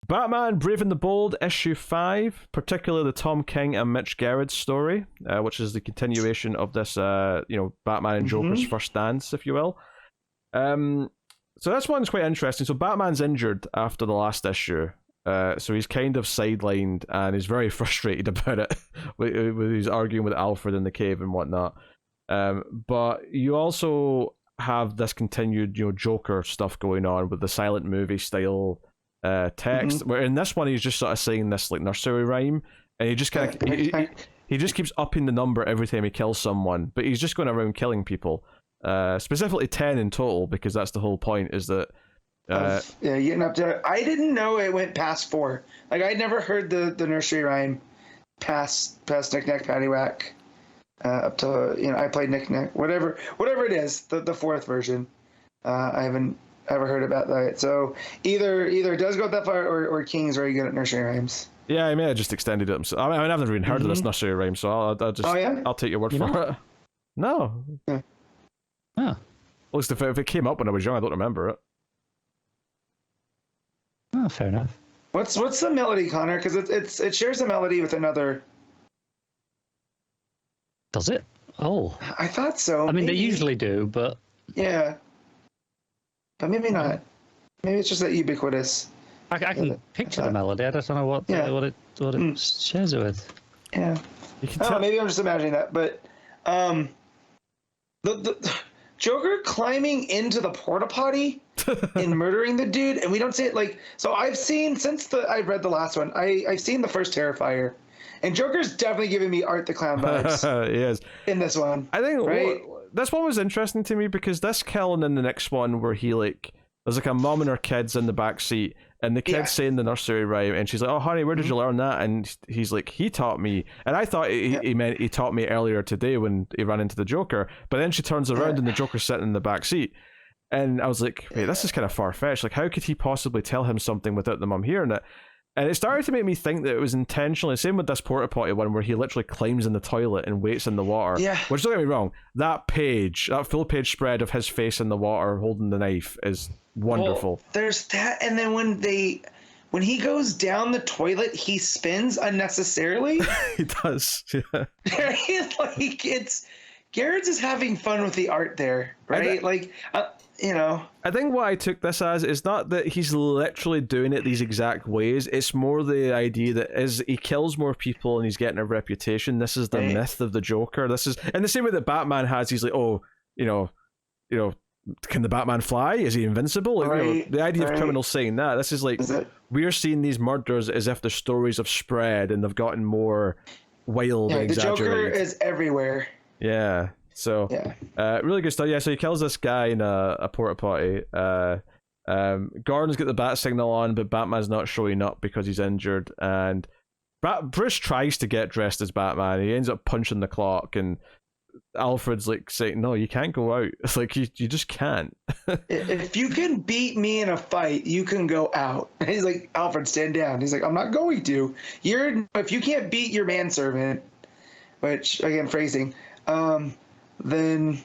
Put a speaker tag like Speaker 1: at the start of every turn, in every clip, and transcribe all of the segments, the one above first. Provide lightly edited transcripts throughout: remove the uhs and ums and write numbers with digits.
Speaker 1: Batman Brave and the Bold, issue 5, particularly the Tom King and Mitch Gerrard story, which is the continuation of this, Batman and Joker's first dance, if you will. So this one's quite interesting. So Batman's injured after the last issue, so he's kind of sidelined, and he's very frustrated about it. He's arguing with Alfred in the cave and whatnot. But you also have this continued, Joker stuff going on with the silent movie style text. Where in this one he's just sort of saying this like nursery rhyme, and he just kind of he just keeps upping the number every time he kills someone. But he's just going around killing people. Specifically 10 in total, because that's the whole point, is that
Speaker 2: getting up to. I didn't know it went past 4. Like I'd never heard the nursery rhyme past Knick Knack Paddywhack, up to I played Knick Knack, whatever it is, the 4th version. I haven't ever heard about that. So either it does go that far, or King's very good at nursery rhymes.
Speaker 1: Yeah, I may have just extended it. I mean, I've never even heard of this nursery rhyme, so I'll just I'll take your word for it. No.
Speaker 3: Yeah. Huh.
Speaker 1: At least if it came up when I was young, I don't remember it.
Speaker 3: Oh, fair enough.
Speaker 2: What's the melody, Connor? Because it shares a melody with another.
Speaker 3: Does it? Oh,
Speaker 2: I thought so.
Speaker 3: I mean, they usually do, but
Speaker 2: yeah, but maybe not. Maybe it's just that ubiquitous.
Speaker 3: I can picture the melody. I just don't know what it shares it with.
Speaker 2: Yeah. Maybe I'm just imagining that, but the Joker climbing into the porta potty and murdering the dude, and we don't see it like. So I've seen I've read the last one. I've seen the first Terrifier, and Joker's definitely giving me Art the Clown vibes.
Speaker 1: He is
Speaker 2: in this one.
Speaker 1: I think this one was interesting to me because this kill and then the next one where there's like a mom and her kids in the back seat, and the kid's saying the nursery rhyme, and she's like, "Oh, honey, where did you learn that?" And he's like, "He taught me." And I thought he meant he taught me earlier today when he ran into the Joker. But then she turns around and the Joker's sitting in the back seat, and I was like, "Wait, this is kind of far fetched. Like, how could he possibly tell him something without the mum hearing it?" And it started to make me think that it was intentionally. Same with this porta potty one where he literally climbs in the toilet and waits in the water.
Speaker 2: Yeah.
Speaker 1: Which, don't get me wrong, that full page spread of his face in the water holding the knife is wonderful.
Speaker 2: Well, there's that, and then when he goes down the toilet, he spins unnecessarily.
Speaker 1: He does. Yeah.
Speaker 2: Garrett's is having fun with the art there, right?
Speaker 1: I think what I took this as is not that he's literally doing it these exact ways. It's more the idea that as he kills more people and he's getting a reputation, this is the myth of the Joker. This is in the same way that Batman has. He's like, can the Batman fly? Is he invincible? The idea of criminals saying that. This is like we're seeing these murders as if the stories have spread and they've gotten more wild and exaggerated. The Joker
Speaker 2: is everywhere.
Speaker 1: Yeah. So, really good stuff. Yeah, so he kills this guy in a porta potty. Gordon's got the bat signal on, but Batman's not showing up because he's injured. And Bruce tries to get dressed as Batman. He ends up punching the clock, and Alfred's like saying, "No, you can't go out." It's like you just can't.
Speaker 2: If you can beat me in a fight, you can go out. And he's like, "Alfred, stand down." He's like, "I'm not going to. If you can't beat your manservant," which again phrasing, then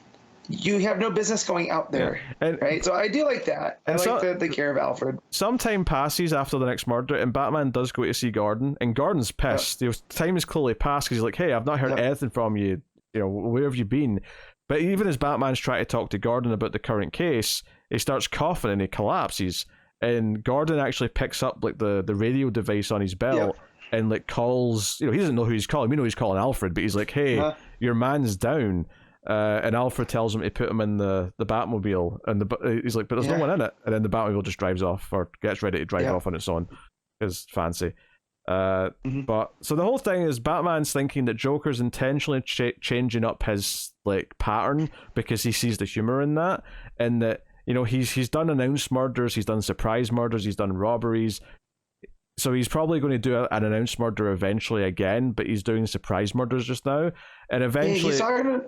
Speaker 2: you have no business going out there, right? So I do like that. I like the care of Alfred.
Speaker 1: Some time passes after the next murder, and Batman does go to see Gordon, and Gordon's pissed. Time has clearly passed because he's like, "Hey, I've not heard anything from you. Where have you been?" But even as Batman's trying to talk to Gordon about the current case, he starts coughing and he collapses. And Gordon actually picks up like the radio device on his belt and like calls. He doesn't know who he's calling. We know he's calling Alfred, but he's like, "Hey, your man's down." And Alfred tells him to put him in the Batmobile, and he's like, "But there's no one in it." And then the Batmobile just drives off, or gets ready to drive off on its own. It's fancy. But so the whole thing is Batman's thinking that Joker's intentionally changing up his like pattern because he sees the humor in that, and that he's done announced murders, he's done surprise murders, he's done robberies. So he's probably going to do an announced murder eventually again, but he's doing surprise murders just now, and eventually
Speaker 2: he's talking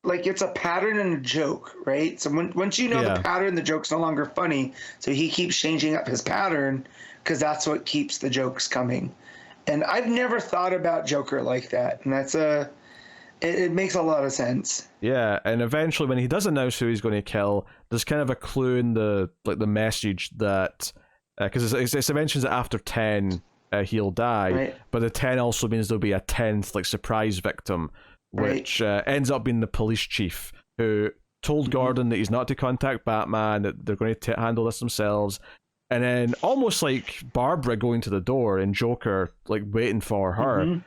Speaker 2: like it's a pattern and a joke, right? So once you know the pattern, the joke's no longer funny. So he keeps changing up his pattern because that's what keeps the jokes coming. And I've never thought about Joker like that, and that's it makes a lot of sense.
Speaker 1: Yeah, and eventually when he does announce who he's going to kill, there's kind of a clue in the message that because it mentions that after 10 he'll die,
Speaker 2: Right.
Speaker 1: but the 10 also means there'll be a 10th like surprise victim, which ends up being the police chief who told Gordon that he's not to contact Batman, that they're going to handle this themselves. And then almost like Barbara going to the door and Joker like waiting for her.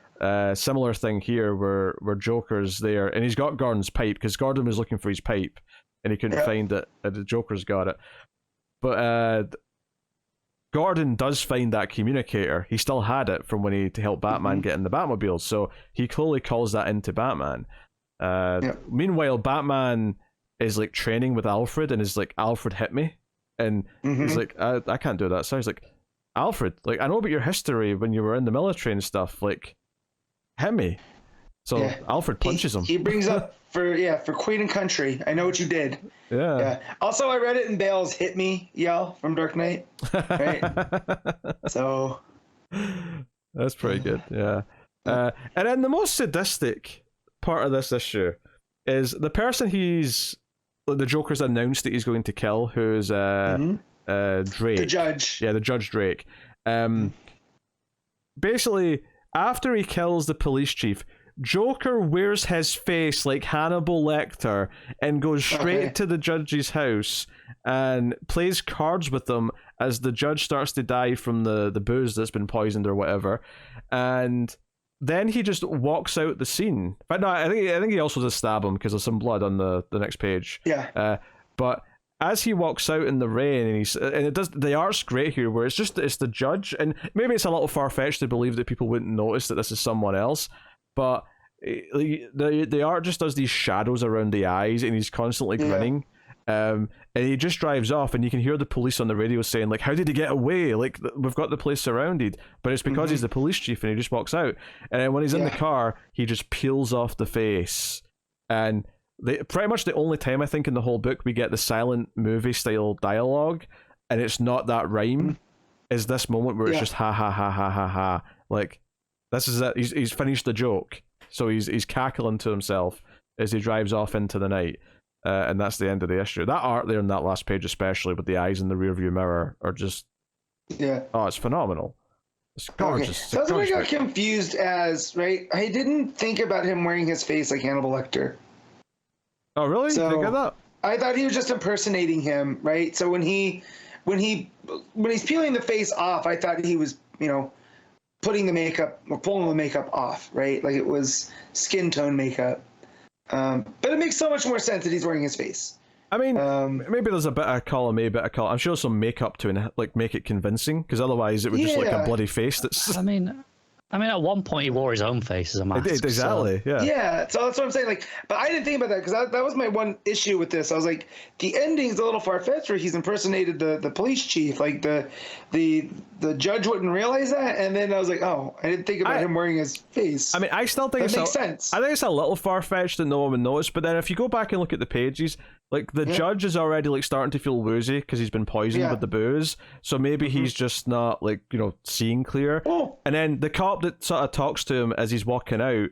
Speaker 1: Similar thing here where Joker's there and he's got Gordon's pipe because Gordon was looking for his pipe and he couldn't find it. The Joker's got it. But Gordon does find that communicator. He still had it from when he to help Batman get in the Batmobile. So he clearly calls that into Batman. Meanwhile, Batman is like training with Alfred and is like, Alfred hit me. And he's like, I can't do that. So he's like, Alfred, like, I know about your history when you were in the military and stuff. Like, hit me. So Alfred punches him.
Speaker 2: He brings up for Queen and Country. I know what you did. Yeah. Also, I read it in Bale's "Hit Me" yell from Dark Knight. Right. So
Speaker 1: that's pretty good. Yeah. And then the most sadistic part of this issue is the person the Joker's announced that he's going to kill, who's Drake.
Speaker 2: The judge.
Speaker 1: Yeah, the Judge Drake. Basically, after he kills the police chief, Joker wears his face like Hannibal Lecter and goes straight to the judge's house and plays cards with them as the judge starts to die from the booze that's been poisoned or whatever. And then he just walks out the scene. But no, I think he also does stab him because there's some blood on the next page.
Speaker 2: Yeah.
Speaker 1: But as he walks out in the rain, and it does, the art's great here, where it's the judge, and maybe it's a little far fetched to believe that people wouldn't notice that this is someone else, but the art just does these shadows around the eyes, and he's constantly grinning. And he just drives off, and you can hear the police on the radio saying, like, how did he get away? Like, we've got the place surrounded. But it's because he's the police chief, and he just walks out. And then when he's in the car, he just peels off the face. And pretty much the only time, I think, in the whole book, we get the silent movie-style dialogue, and it's not that rhyme, is this moment where it's just ha, ha, ha, ha, ha, ha. Like, this is it. He's finished the joke. So he's cackling to himself as he drives off into the night. And that's the end of the issue. That art there in that last page, especially with the eyes in the rearview mirror, are just it's phenomenal. It's gorgeous.
Speaker 2: So that's what I got confused as, right? I didn't think about him wearing his face like Hannibal Lecter.
Speaker 1: Oh, really?
Speaker 2: So,
Speaker 1: you think of that?
Speaker 2: I thought he was just impersonating him, right? So when he's peeling the face off, I thought he was, putting the makeup or pulling the makeup off, right? Like it was skin tone makeup. But it makes so much more sense that he's wearing his face.
Speaker 1: I mean, maybe there's a bit of column A, bit of column. I'm sure some makeup to like make it convincing, because otherwise it would just look like a bloody face. That's.
Speaker 3: I mean, at one point he wore his own face as a mask.
Speaker 1: Exactly.
Speaker 3: So.
Speaker 2: Yeah. So that's what I'm saying. Like, but I didn't think about that because that was my one issue with this. I was like, the ending's a little far fetched where he's impersonated the police chief. Like the judge wouldn't realize that, and then I was like, oh, I didn't think about him wearing his face.
Speaker 1: I mean, I still think
Speaker 2: that makes sense.
Speaker 1: I think it's a little far fetched and no one would notice. But then if you go back and look at the pages, like the judge is already like starting to feel woozy because he's been poisoned with the booze. So maybe he's just not like seeing clear.
Speaker 2: Oh.
Speaker 1: And then the cop that sort of talks to him as he's walking out,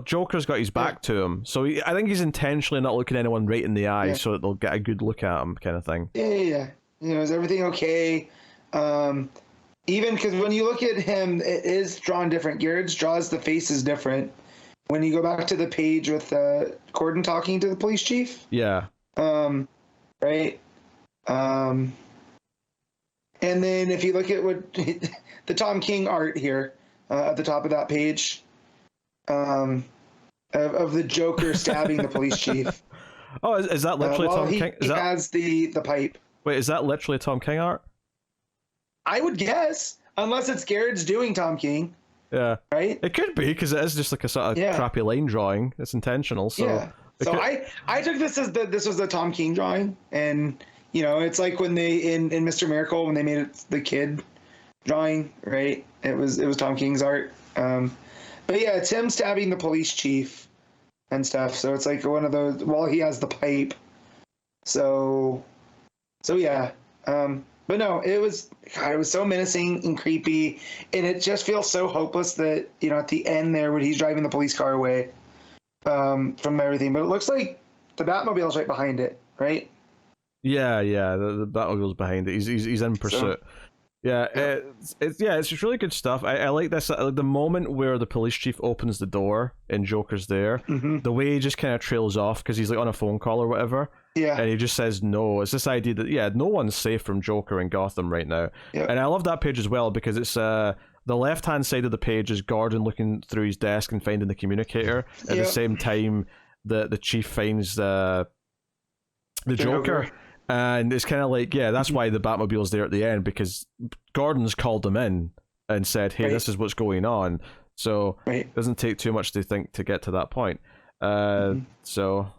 Speaker 1: Joker's got his back to him. So I think he's intentionally not looking anyone right in the eye so that they'll get a good look at him, kind of thing.
Speaker 2: Yeah. Is everything okay? Even because when you look at him, it is drawn different. Garrett's draws the face is different. When you go back to the page with Gordon talking to the police chief.
Speaker 1: Yeah.
Speaker 2: Right. And then if you look at what the Tom King art here at the top of that page, of the Joker stabbing the police chief.
Speaker 1: Oh, is that literally Tom King?
Speaker 2: He has the pipe.
Speaker 1: Wait, is that literally Tom King art?
Speaker 2: I would guess, unless it's Garrett's doing Tom King.
Speaker 1: Yeah.
Speaker 2: Right?
Speaker 1: It could be, because it is just like a sort of crappy line drawing. It's intentional. So
Speaker 2: So I took this as this was the Tom King drawing, and it's like when they in Mr. Miracle when they made it the kid drawing, right? It was Tom King's art. But yeah, it's him stabbing the police chief and stuff. So it's like one of those while he has the pipe. So yeah. But no, it was so menacing and creepy, and it just feels so hopeless that at the end there when he's driving the police car away from everything. But it looks like the Batmobile's right behind it, right?
Speaker 1: Yeah, the Batmobile's behind it. He's in pursuit. Yeah,
Speaker 2: Yeah.
Speaker 1: it's just really good stuff. I like this. I like the moment where the police chief opens the door and Joker's there.
Speaker 2: Hmm.
Speaker 1: The way he just kind of trails off because he's like on a phone call or whatever,
Speaker 2: Yeah.
Speaker 1: and he just says no. It's this idea that no one's safe from Joker in Gotham right now.
Speaker 2: Yeah.
Speaker 1: And I love that page as well because it's the left hand side of the page is Gordon looking through his desk and finding the communicator. At the same time, the chief finds the Joker. And it's kind of like, that's why the Batmobile's there at the end, because Gordon's called them in and said, hey, this is what's going on. So it doesn't take too much to think to get to that point. So,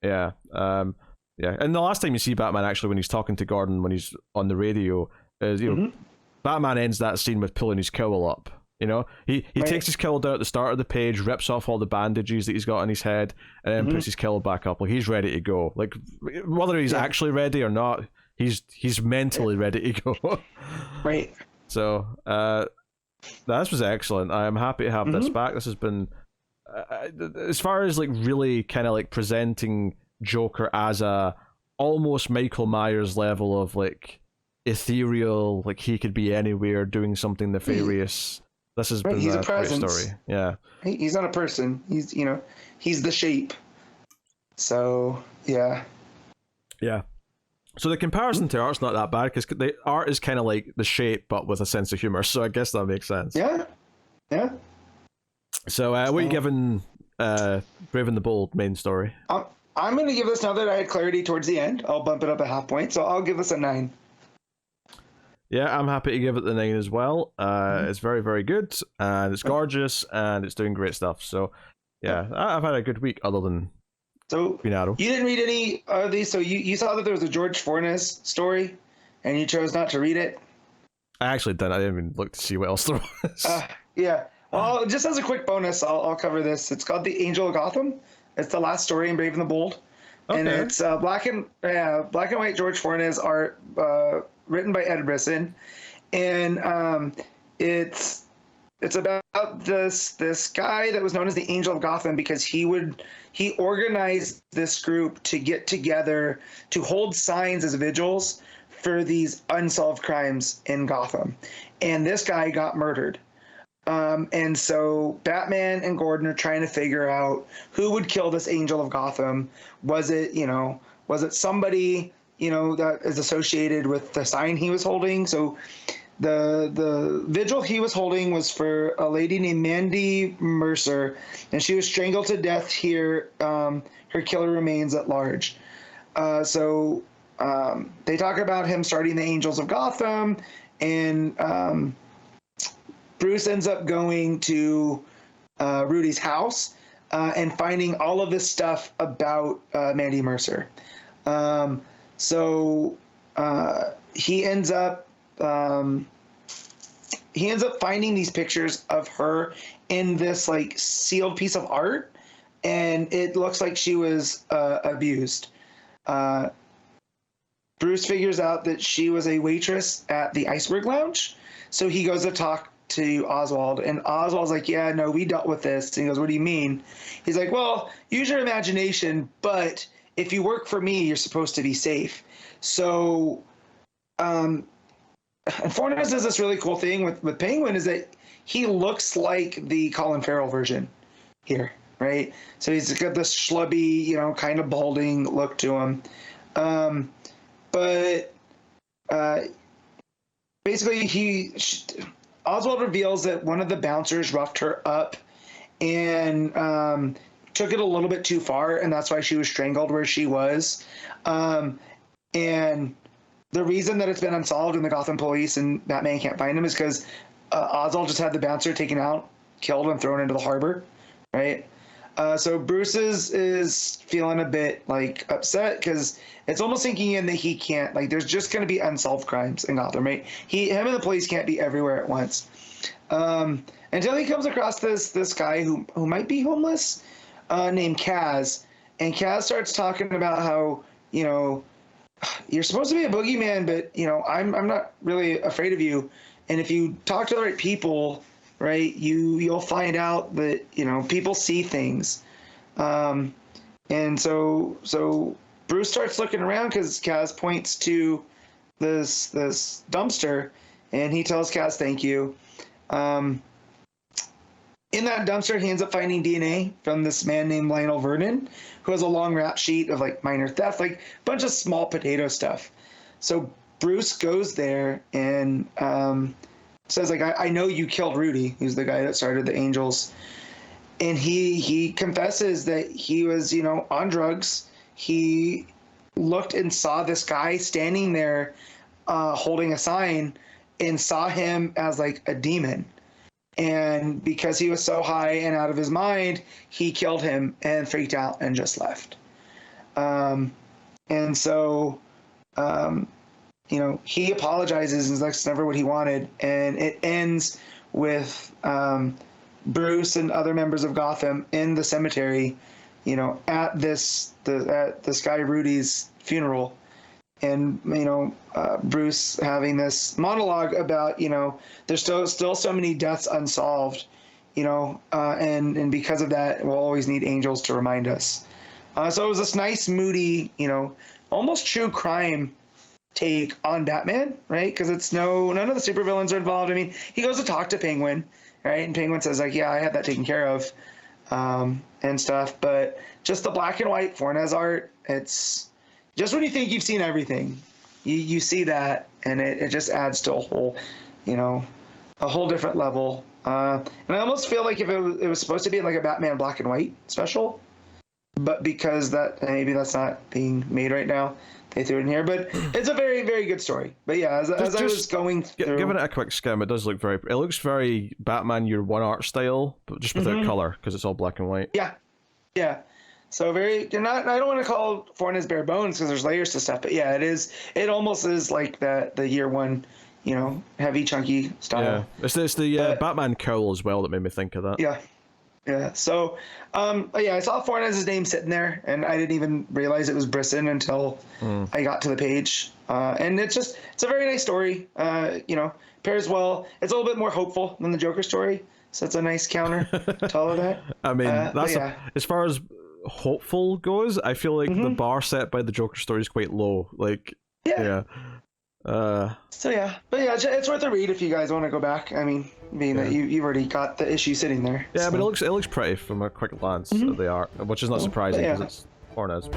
Speaker 1: yeah. And the last time you see Batman, actually, when he's talking to Gordon, when he's on the radio, is, Batman ends that scene with pulling his cowl up. You know, he takes his cowl down at the start of the page, rips off all the bandages that he's got on his head, and then puts his cowl back up. Like, he's ready to go. Like, whether he's actually ready or not, he's mentally ready to go.
Speaker 2: Right.
Speaker 1: So, this was excellent. I am happy to have this back. This has been, as far as like really kind of like presenting Joker as a almost Michael Myers level of like ethereal, like he could be anywhere doing something nefarious. This has been
Speaker 2: he's a
Speaker 1: great
Speaker 2: presence.
Speaker 1: story. Yeah.
Speaker 2: He's not a person. He's he's the shape. So yeah.
Speaker 1: Yeah. So the comparison to art's not that bad because the art is kind of like the shape but with a sense of humor. So I guess that makes sense.
Speaker 2: Yeah. Yeah.
Speaker 1: So what are you giving Brave and the Bold main story?
Speaker 2: I'm going to give this, now that I had clarity towards the end, I'll bump it up a half point. So I'll give this a 9.
Speaker 1: Yeah, I'm happy to give it the 9 as well. It's very, very good, and it's gorgeous, and it's doing great stuff. So, yeah, I've had a good week other than Green Arrow.
Speaker 2: You didn't read any of these, so you saw that there was a George Fornes story, and you chose not to read it?
Speaker 1: I actually didn't. I didn't even look to see what else there was.
Speaker 2: Yeah. Well, just as a quick bonus, I'll cover this. It's called The Angel of Gotham. It's the last story in Brave and the Bold. Okay. And it's black and white George Fornes art, written by Ed Brisson, and it's about this guy that was known as the Angel of Gotham because he organized this group to get together to hold signs as vigils for these unsolved crimes in Gotham, and this guy got murdered. And so Batman and Gordon are trying to figure out who would kill this Angel of Gotham. Was it somebody, that is associated with the sign he was holding? So the vigil he was holding was for a lady named Mandy Mercer, and she was strangled to death here. Her killer remains at large. So they talk about him starting the Angels of Gotham, and Bruce ends up going to Rudy's house and finding all of this stuff about Mandy Mercer. So he ends up finding these pictures of her in this like sealed piece of art, and it looks like she was abused. Bruce figures out that she was a waitress at the Iceberg Lounge, so he goes to talk to Oswald, and Oswald's like, yeah, no, we dealt with this. And he goes, what do you mean? He's like, well, use your imagination, but if you work for me, you're supposed to be safe. So and Fornes does this really cool thing with Penguin, is that he looks like the Colin Farrell version here, right? So he's got this schlubby, kind of balding look to him. But basically Oswald reveals that one of the bouncers roughed her up and took it a little bit too far, and that's why she was strangled where she was. And the reason that it's been unsolved in the Gotham police and Batman can't find him is because Oswald just had the bouncer taken out, killed, and thrown into the harbor, right? So Bruce is feeling a bit like upset because it's almost sinking in that he can't, like, there's just going to be unsolved crimes in Gotham, right? Him and the police can't be everywhere at once. Until he comes across this guy who might be homeless, named Kaz. And Kaz starts talking about how, you're supposed to be a boogeyman, but, I'm not really afraid of you. And if you talk to the right people, right, you'll find out that, people see things. And so Bruce starts looking around because Kaz points to dumpster, and he tells Kaz thank you. In that dumpster, he ends up finding DNA from this man named Lionel Vernon, who has a long rap sheet of like minor theft, like a bunch of small potato stuff. So Bruce goes there and says like, I know you killed Rudy, who's the guy that started the Angels. And he confesses that he was, on drugs. He looked and saw this guy standing there holding a sign and saw him as like a demon. And because he was so high and out of his mind, he killed him and freaked out and just left. And so, he apologizes and that's never what he wanted. And it ends with Bruce and other members of Gotham in the cemetery, at this guy Rudy's funeral. And Bruce having this monologue about there's still so many deaths unsolved, and because of that we'll always need angels to remind us. So it was this nice moody, almost true crime take on Batman, right? Because it's none of the supervillains are involved. I mean, he goes to talk to Penguin, right? And Penguin says like, yeah, I had that taken care of, and stuff. But just the black and white Fornes art, it's just when you think you've seen everything, you see that, and it just adds to a whole different level. And I almost feel like if it was supposed to be like a Batman black and white special, but because maybe that's not being made right now, they threw it in here. But it's a very, very good story. But yeah, as I was going through,
Speaker 1: giving it a quick skim, it does look it looks very Batman Year One art style, but just without color because it's all black and white.
Speaker 2: Yeah. So I don't want to call Fornes bare bones because there's layers to stuff, but yeah, it almost is like the Year One, heavy, chunky style.
Speaker 1: Yeah, it's the Batman cowl as well that made me think of that.
Speaker 2: Yeah. So, I saw Fornes' name sitting there, and I didn't even realize it was Brisson until I got to the page. And it's a very nice story. Pairs well. It's a little bit more hopeful than the Joker story, so it's a nice counter to all of that.
Speaker 1: I mean, as far as hopeful goes, I feel like the bar set by the Joker story is quite low. Like, yeah. It's worth a read if you guys want to go back. I mean, being that you've already got the issue sitting there. Yeah, so. But it looks pretty from a quick glance at the art, which is not surprising because it's Fornes.